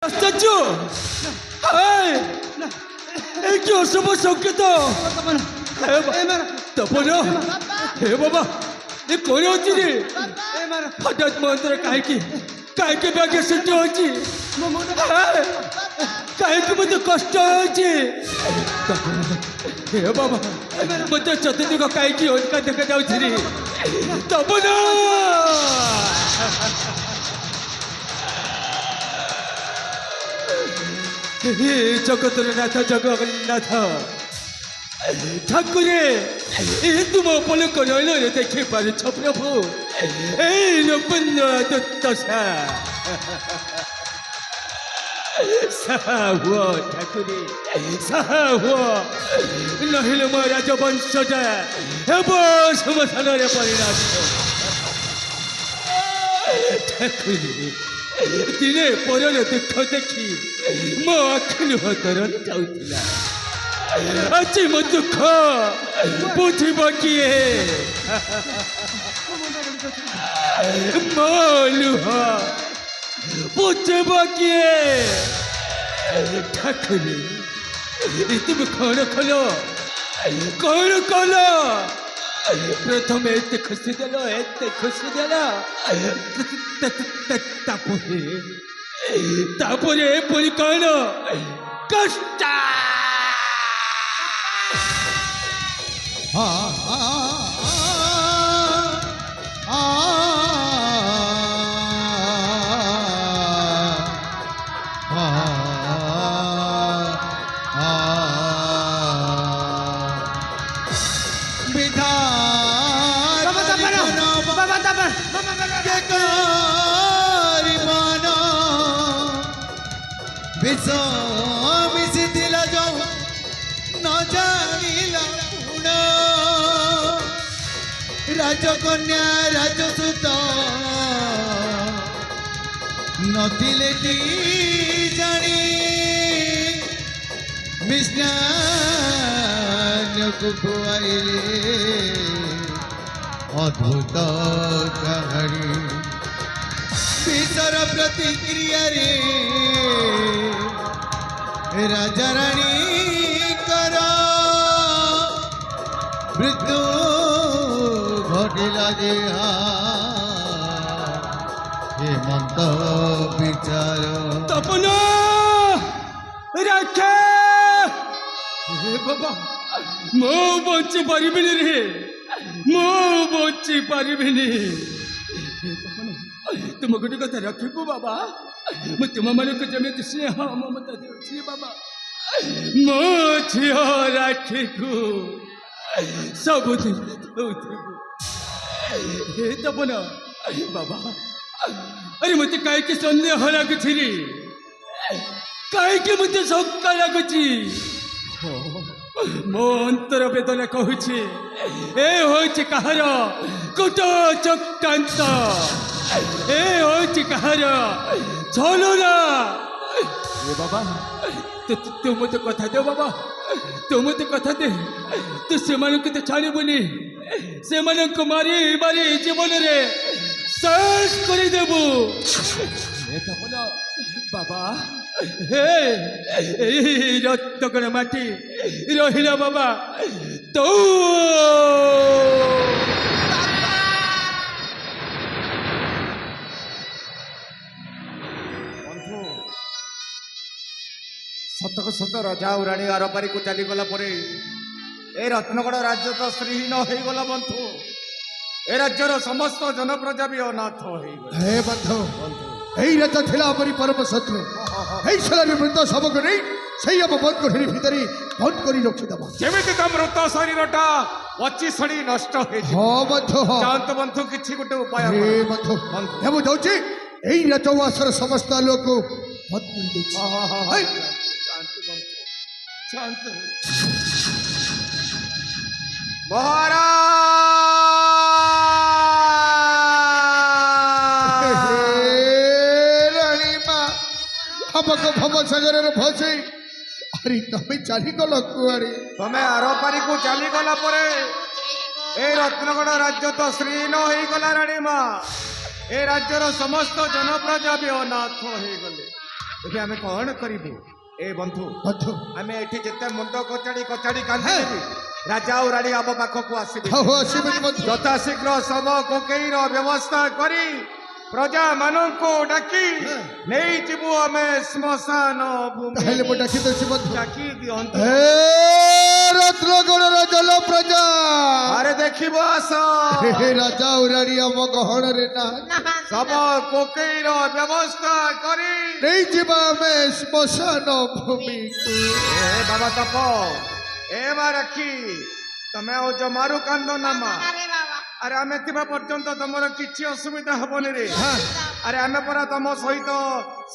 আশ্চর্য! হায়! এ কি অশুভ সংকেত! তপন, হে বাবা, ଏ କଣ ହଉଛି ରେ? ହଠାତ୍ ମୋ ଅନ୍ତର କାହିଁକି ବ୍ୟାଗ ସୃଷ୍ଟି ହଉଛି? କାହିଁକି ମୋତେ କଷ୍ଟ ହେଉଛି? ହେ ବାବା, ମୋତେ ଚତୁର୍ଦିଗ କାହିଁକି ଅଧିକା ଦେଖାଯାଉଛି ରେ? ତପନ! हे जगतर नाथ जगन्नाथ ठाकुरे तुम पलक नयन देखी पारुछ प्रभु ए लोकन्य दुर्दशा साहा हुआ ठाकुरे साहा हुआ नहिले मो राजवंशटा हेब श्मशान परिणाम ठाकुरे दिने परर दुख देखी मो आखि लुह तरल जाऊला आज मो दुख बुझब किए मो लुह बुझब किए ठाकुरे तुम कौन कल प्रथम एत खुशी देल तापरे पुरी कौन कष्ट ମିଶିଥିଲା ଯୋଉ ନ ଜାଣିଲା ରାଜକନ୍ୟା ରାଜସୁତ ନଥିଲେ ଟି ଜାଣି ମିଷ୍ଟାନ୍ନକୁ ଖୁଆଇଲେ ଅଦ୍ଭୁତ କାହାଣୀ ବିଷର ପ୍ରତିକ୍ରିୟାରେ राजा रानी कर मृत्यु घटिला जे हेमंत विचार तपन रखे हे बाबा मो बची पारिबिनी रे मो बची पारिबिनी तपन तुम गोटे कथा रखिबो बाबा मैं तुम मन को जमी स्नेह ममता देउछि बाबा मो झियो राखी को सबुदिन देउथिबो हे तपन बाबा अरे मते काहे के संदेह लागुछि रे काहे के मते शंका लागुछि मो अंतर वेदना कहूछि ए होछि कहार कुट चक्रांत ए होछि कहार छलना ए बाबा तू मत कथा दे बाबा तू मत कथा दे तू से तो छाड़बुनि से मारी मारी जीवन रे शेष कर देबू बाबा हे रत्तगण माटी रहिला बाबा तो सतक सत राजा और राणी आरपारी को चलीगला ए रत्नगढ़ राज्य तो श्रीहीन हो गला बंधु ए राज्यर समस्त जनप्रजा भी अनाथ हो हे बंधु एई राजा थिला परी परम शत्रु एई छलारे मृत सबक नै सही अब बंद कोठरी भितरी बंद करी रखि दबा जेमिति त मृत शरीरटा पची सड़ी नष्ट हे हो बंधु जानत बंधु किछि गुटे उपाय हे बंधु हे मु जाउची एई राजवासर समस्त लोक बंद करी देछि हे शांत महाराज रानी मां हमको भव सागर भसे अरे तमे चली गल कुआरे तमे आरपारी को चली गला परे ए रत्नगढ़ राज्य तो श्रीहीन हो गला रानी मां ए राज्यर समस्त जनप्रजा भी अनाथ हो गले ଏବେ ଆମେ କଣ କରିବୁ ଏ ବନ୍ଧୁ ବନ୍ଧୁ ଆମେ ଏଠି ଯେତେ ମୁଣ୍ଡ କଚାଡ଼ି କଚାଡ଼ି କାନ୍ଦିବି ରାଜା ଆଉ ରାଣୀ ଆମ ପାଖକୁ ଆସିବେ ହଉ ଆସିବେନି ବନ୍ଧୁ ଯଥା ଶୀଘ୍ର ଶବ କୋକେଇର ବ୍ୟବସ୍ଥା କରି ପ୍ରଜା ମାନଙ୍କୁ ଡାକି ନେଇଯିବୁ ଆମେ ଶ୍ମଶାନ ଭୂମି ତାହେଲେ ମୁଁ ଡାକି ଦେଉଛି ବନ୍ଧୁ ଡାକି ଦିଅନ୍ତୁ ହେ ରତ୍ନଗଣର ଜଲ ପ୍ରଜା ଆରେ ଦେଖିବ ଆସ ହେ ରାଜା ଆଉ ରାଣୀ ଆମ ଗହଣରେ ନା ଶବ କୋକେଇର ବ୍ୟବସ୍ଥା କରି ନେଇଯିବା ଆମେ ଶ୍ମଶାନ ଭୂମିକୁ ଏ ବାବା ତପ ଏ ମା ରାକ୍ଷୀ ତମେ ଆଉ ଜମାରୁ କାନ୍ଦ ନାମା ଆରେ ଆମେ ଥିବା ପର୍ଯ୍ୟନ୍ତ ତମର କିଛି ଅସୁବିଧା ହବନି ରେ ଆରେ ଆମେ ପରା ତମ ସହିତ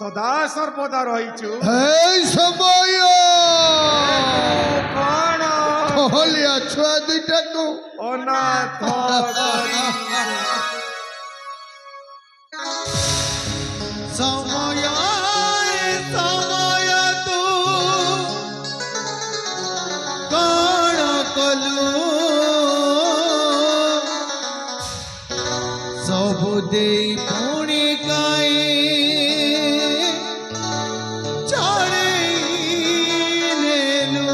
ସଦା ସର୍ବଦା ରହିଛୁ এই সময় କଣ কহলিয়া ছুয়া দুইটাকু অনাথ କରି সময় সময় তু কণ কলু সবু দেই পুଣି কাই চড়েই নেলু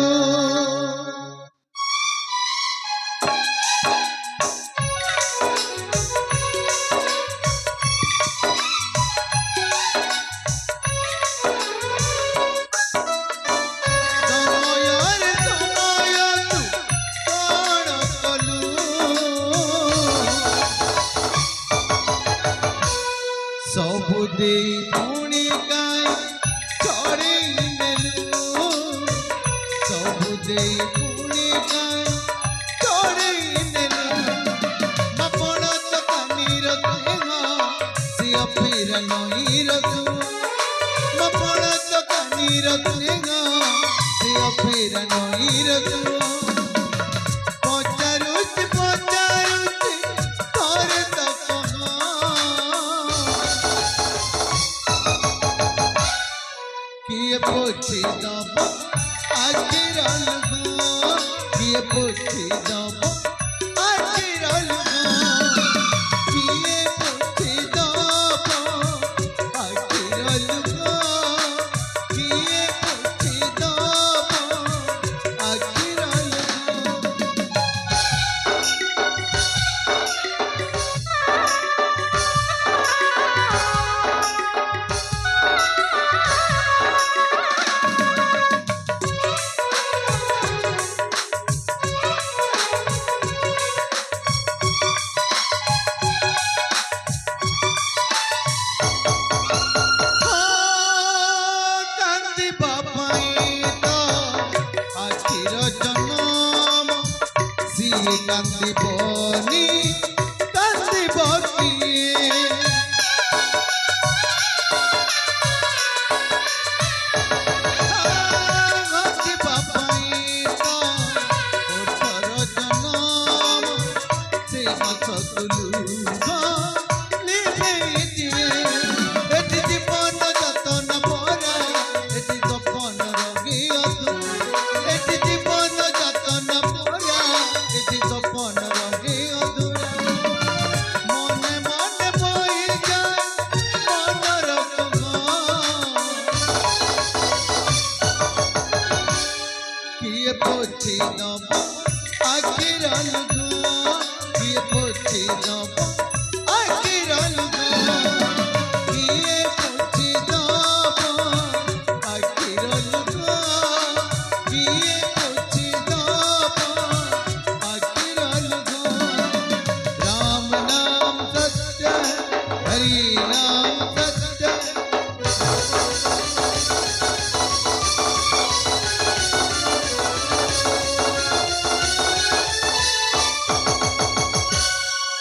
ସମୟରେ ସମୟ ତୁ କଣ କଲୁ ସବୁ ଦେଇ ପୁଣି କାଇଁ ଚଢ଼େଇ ନେଲୁ ସବୁ ଦେଇ ପୁଣି କାଇଁ ଚଢ଼େଇ ନେଲୁ ଆପଣ ତ କାନିର ଦେହ ସିଅ ଫିର ନଈର ତୁ ଆପଣ ତ କାନିର ଦେହ ସିଅ ଫିର ନଈର ତୁ ପଚାରୁଛି ପଚାରୁଛି ଥରେ ତ କହ କିଏ ପୋଛି ଦବ ଆଖିର ଲୁହ କିଏ ପୋଛି ଦବ ଆଖିର ଲୁହ କିଏ ପୋଛି ଦବ ଆଖିର ଲୁହ କିଏ ପୋଛି ଦବ ଆଖିର ଲୁହ କାନ୍ଦିବା ପାଇଁ ତ ଆଖିର ଜନମ ସିଏ କାନ୍ଦିବନି କାନ୍ଦିବ କିଏ କାନ୍ଦିବା ପାଇଁ ତ ଓଠର ଜନମ ସେ ମାଛ ତୁଲୁଭ ଲିଭେଇ ଦିଏ ଏଠି ଜୀବନ ଯତନ ପରା ଏଠି ସପନ ରଙ୍ଗିଅ ତୁ ଏଠି ଜୀବନ ଯତନ ପରା ଏଠି ସପନ ରଙ୍ଗିଅ ତୁ ମନେ ମନେ ବହିଯାଏ ମନର କିଏ ପୋଛି ଦବ ଆଖିର ଲୁହ କିଏ ପୋଛି ଦବ ଆଖିର ଲୁହ କିଏ ପୋଛି ଦବ ଆଖିର ଲୁହ କିଏ ପୋଛି ଦବ ଆଖିର ଲୁହ ରାମ ନାମ ସତ୍ୟ ହରି ନାମ ସତ୍ୟ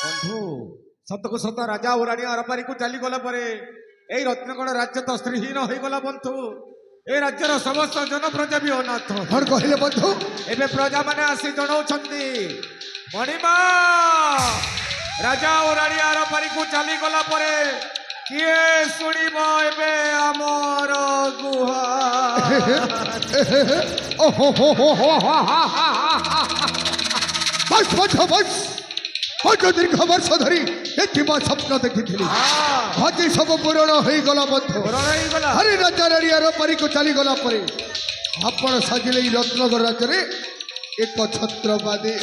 ବନ୍ଧୁ ସତକୁ ସତ ରାଜା ଓ ରାଣୀ ଆରପାରିକୁ ଚାଲିଗଲା ପରେ ଏଇ ରତ୍ନଗଡ଼ ରାଜ୍ୟ ତ ସ୍ତ୍ରୀହୀନ ହୋଇଗଲା ବନ୍ଧୁ ଏ ରାଜ୍ୟର ସମସ୍ତ ଜନପ୍ରଜା ବି ଅନାଥ କଣ କହିଲେ ବନ୍ଧୁ ଏବେ ପ୍ରଜାମାନେ ଆସି ଜଣାଉଛନ୍ତି ମଣିମା ରାଜା ଓ ରାଣୀ ଆରପାରିକୁ ଚାଲିଗଲା ପରେ କିଏ ଶୁଣିବ ଏବେ ଆମର ଗୁହା বস বস বস দীর্ঘ বর্ষ ধরি একটি স্বপ্ন দেখিଥିଲି ଆଜି ସବୁ ପୂରଣ ହେଇଗଲା ବନ୍ଧୁ। ପୂରଣ ହେଇଗଲା। ହରି ରାଜା ରାଣିଆର ପାରିକୁ ଚାଲିଗଲା ପରେ ଆପଣ ସାଜିଲେ ଏଇ ରତ୍ନଗର ରାଜ୍ୟରେ ଏକ ଛତ୍ରବାଦୀ।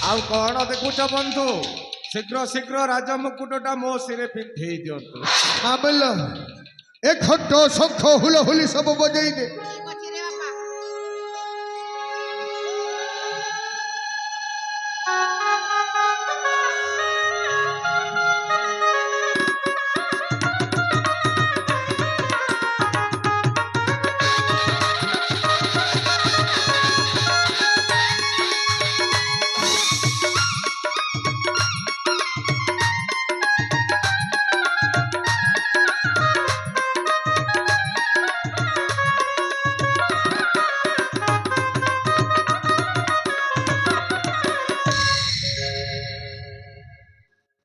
ଆଉ କଣ ଦେଖୁଛ ବନ୍ଧୁ? ଶୀଘ୍ର ଶୀଘ୍ର ରାଜ ମୁକୁଟଟା ମୋ ଶିରେ ପିନ୍ଧେଇ ଦିଅନ୍ତୁ। ମାମଲ ଏ ଘଣ୍ଟ ଶଙ୍ଖ ହୁଲହୁଲି ସବୁ ବଜେଇ ଦେ। ଠିକ ଅଛି ରେ ବାପା।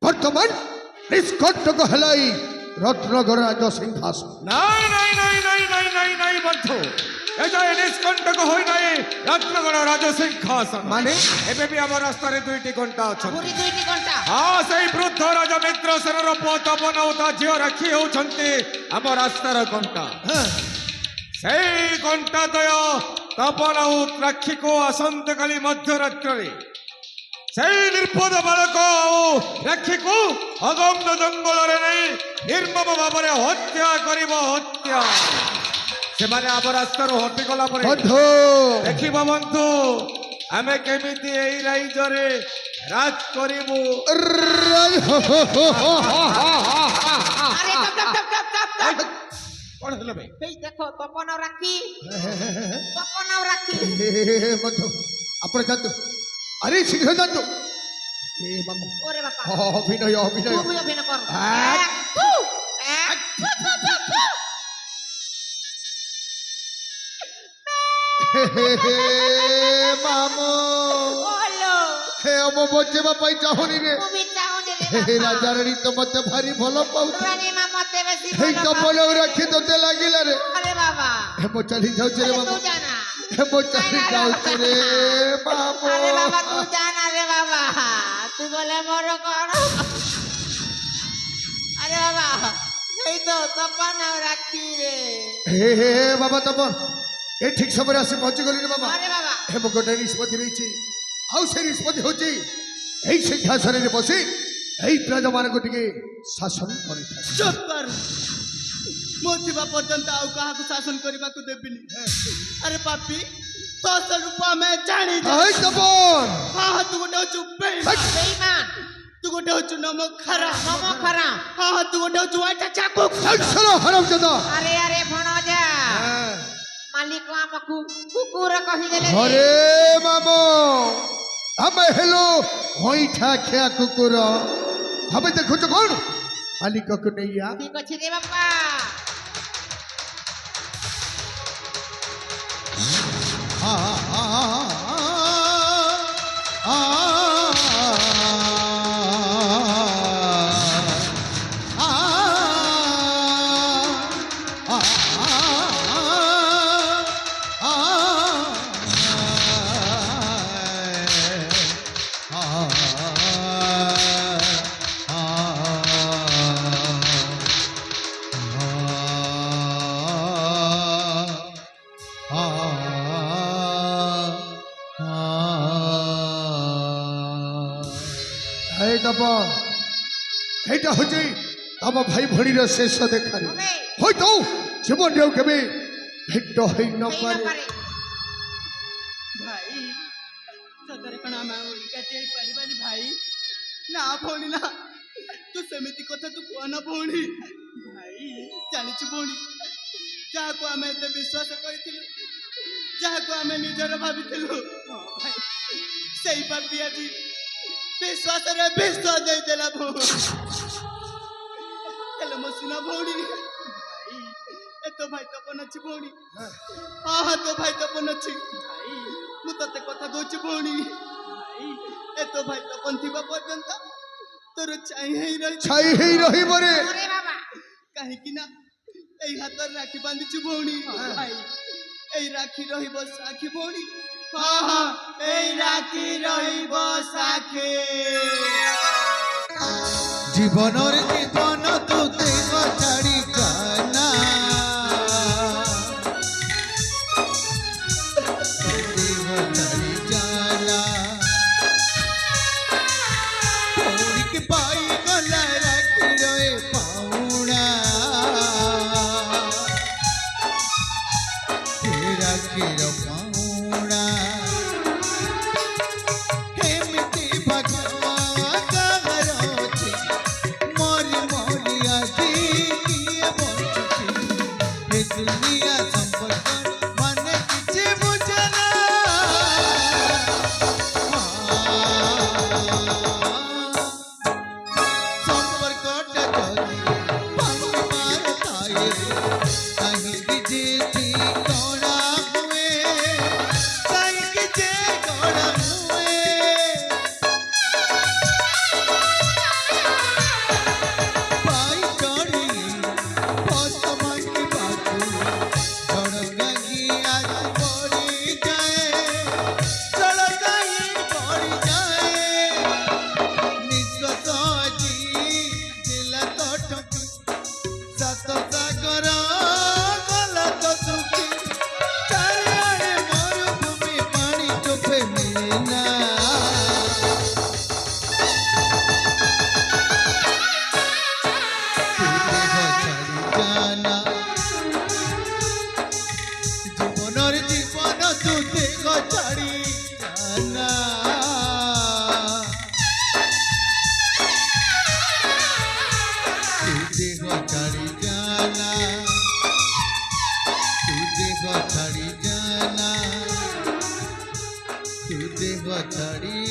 ବର୍ତ୍ତମାନ ନିଷ୍କଣ୍ଟକ ହେଲା ଏଇ ରତ୍ନଗର ରାଜ ସିଂହାସନ। ନାଇଁ ନାଇଁ ନାଇଁ ନାଇଁ ନାଇଁ ନାଇଁ ନାଇଁ ବନ୍ଧୁ, এটাই নিষ্কণ্টক হই নাই রত্নগড় রাজসিংহাসন। মানে ଏବେ ବି ଆମ ରାସ୍ତାରେ ଦୁଇଟି ଘଣ୍ଟା ଅଛନ୍ତି। ପୁରୀ 2ଟି ଘଣ୍ଟା। ହଁ, ସେଇ ବୃଦ୍ଧ ରାଜା ମିତ୍ରସେନର ପୁଅ ତପନ ଓ ତା ଝିଅ ରାକ୍ଷୀ ହେଉଛନ୍ତି ଆମ ରାସ୍ତାର ଘଣ୍ଟା। ସେଇ ଘଣ୍ଟା ଦୟ ତପନ ଓ ରାକ୍ଷୀକୁ ଆସନ୍ତାକାଲି ମଧ୍ୟରାତ୍ରରେ ସେଇ ନିର୍বোଧ ବାଳକ ଓ ରାକ୍ଷୀକୁ ଅଗମ୍ୟ ଜଙ୍ଗଲରେ ନେଇ ନିର୍ମମ ଭାବରେ ହତ୍ୟା କରିବ। ହତ୍ୟା ସେମାନେ ଆମ ରାସ୍ତାରୁ ହଟିଗଲା ପରେ ବନ୍ଧୁ ଦେଖିବ ବନ୍ଧୁ, ଆମେ କେମିତି ଏଇ ରାଇଜରେ ରାଜ କରିବୁ। ଆରେ ଚপ ଚପ ଚପ ଚପ ଚପ। କଣ ହେଲା ଭାଇ? এই দেখো তপন আর রাখি। তপন আর রাখি। বন্ধু ଆପଣ ଯାଆନ୍ତୁ। ଆରେ ଶୀଘ୍ର ଯାଆନ୍ତୁ। ଏ ମାମୁ ওরে বাবা। ଅଭିନୟ ଅଭିନୟ। তুমি অভিনয় করো। এক, থু, এক, থু, থু, থু, থু। ମାମୁ বলো। ହେ ଆମ ବଞ୍ଚେଇବା ପାଇଁ ଚାହୁଁନି ରେ। তুমি চাওনি রে ହେ বাবা। ରାଜା ରାଣୀ ତ ମତେ ଭାରି ଭଲ ପାଉଛି। রানী মা মতে বেশি ହେଇ ভালো ତ পাও। ପଲ ରାକ୍ଷୀ ତୋତେ ଲାଗିଲା ରେ। আরে বাবা। ହେ ମୁଁ ଚାଲି ଯାଉଛି ରେ আরে ମାମୁ। তু জানা। ହେ ମୁଁ ଚାଲି ଯାଉଛି ରେ ମାମୁ। আরে বাবা তু জানা রে বাবা। তুই বলে বড় কর। আরে বাবা। এই তো তপন আর রাখি রে। ହେ ହେ ବାବା ତପନ ଏ ଠିକ ସମୟରେ ଆସି ପହଞ୍ଚିଗଲି ରେ ବାବା। আরে বাবা। ହେ ମୁଁ ଗୋଟେ ନିଷ୍ପତ୍ତି ନେଇଛି। ଆଉ ସେ ନିଷ୍ପତ୍ତି ହଉଛି ଏଇ ସିଂହାସନରେ ବସି ଏଇ ପ୍ରଜାମାନଙ୍କୁ ଟିକେ ଶାସନ କରିଥାଏ। ଚୁପ୍ କର। ମୁଁ ଥିବା ପର୍ଯ୍ୟନ୍ତ ଆଉ କାହାକୁ ଶାସନ କରିବାକୁ ଦେବିନି। ଆରେ ପାପି, ତୋ ସ୍ୱରୂପ ଆମେ ଜାଣିଛୁ। ହେଇ ତପନ ହଁ, ତୁ ଗୋଟେ ହଉଛୁ ବେଇମାନ। বেঈমান। ତୁ ଗୋଟେ ହଉଛୁ ନମଖରା। নমখারা। ହଁ, ତୁ ଗୋଟେ ହଉଛୁ ଆଇଟା ଚାକୁক। ଶଳ ହରାମଜାଦା। আরে আরে ভণজা। মালিক আমাকু কুকুর কহিদেলে রে। হরে মামো ଆମେ ହେଲୁ ହଇଠା ଖିଆ କୁକୁର। ଆମେ ଦେଖୁଛୁ କଣ ମାଲିକକୁ ନେଇଆ। ঠিক আছে রে বাবা। এইটা হচ্ছে আমার ভাই ভণির শেষ দেখারে। হবে। হয়তো জীবনেও কেবে ভেট হই এই নপারে। ব্যাপারে। ଭାଇ, ସତରେ କଣ ଆମେ ଆଉ ଏକାଠି ହେଇପାରିବାନି ଭାଇ? ନା ଭଉଣୀ ନା, ତୁ ସେମିତି କଥା ତୁ କୁହ ନା ଭଉଣୀ। ଭାଇ ଜାଣିଛୁ ଭଉଣୀ, ଯାହାକୁ ଆମେ ଏତେ ବିଶ୍ୱାସ କରିଥିଲୁ, ଯାହାକୁ ଆମେ ନିଜର ଭାବିଥିଲୁ, ଭାଇ ସେଇ ପାପି ଆଜି ବିଶ୍ୱାସରେ ବିଷ ଦେଇଦେଲା ଭଉଣୀ। ହେଲେ ମୋ ସୁନା ଭଉଣୀ, ଭାଇ ଏ ତୋ ଭାଇ ତପନ ଅଛି ଭଉଣୀ। ହଁ, ତୋ ଭାଇ ତପନ ଅଛି ଭାଇ। ମୁଁ ତତେ କଥା ଦଉଛି ଭଉଣୀ, ଭାଇ ଏ ତୋ ଭାଇ ତପନ ଥିବା ପର୍ଯ୍ୟନ୍ତ ତୋର ଛାଇ ହେଇ ରହିବରେ। ওরে বাবা। କାହିଁକି ନା ଏଇ ହାତରେ ରାକ୍ଷୀ ବାନ୍ଧିଛୁ ଭଉଣୀ। ଭାଇ ଏଇ ରାକ୍ଷୀ ରହିବ ସାକ୍ଷୀ ଭଉଣୀ। ହଁ ହଁ, ଏଇ ରାକ୍ଷୀ ରହିବ ସାକ୍ଷୀ। জীবনের জীবন তু দেহ ছাড়ি জানা দেহ ছাড়ি জানা পৌড়িকে পাই গলা রাখি রয়ে পাউনা রাখি পাউনা হেমিতি ভগবান মরি মরি আজি কিয়ে বঞ্চুছি এ দুনিয়া সম্পর্ক মানে কিছু বুঝে না সম্পর্কটা যদি ভাঙবার থাকে কাহিঁকি যে গড়া হুয়ে কাহিঁকি যে গড়া হুয়ে পাই চড়ি পদ্মাঙ্গি বাকু চড়গাঙ্গি আজ পড়ি যায় চড়গাঙ্গি পড়ি যায় নিষ্কত আজি দিলা তো ঠকি সাত সাগর গলা তো সুখী চারিআড়ে মরুভূমি পানি চোখে মেলে না জীবনের জীবন তু দেহ ছাড়ি জানা তু দেহ ছাড়ি জানা তু দেহ ছাড়ি জানা তু দেহ ছাড়ি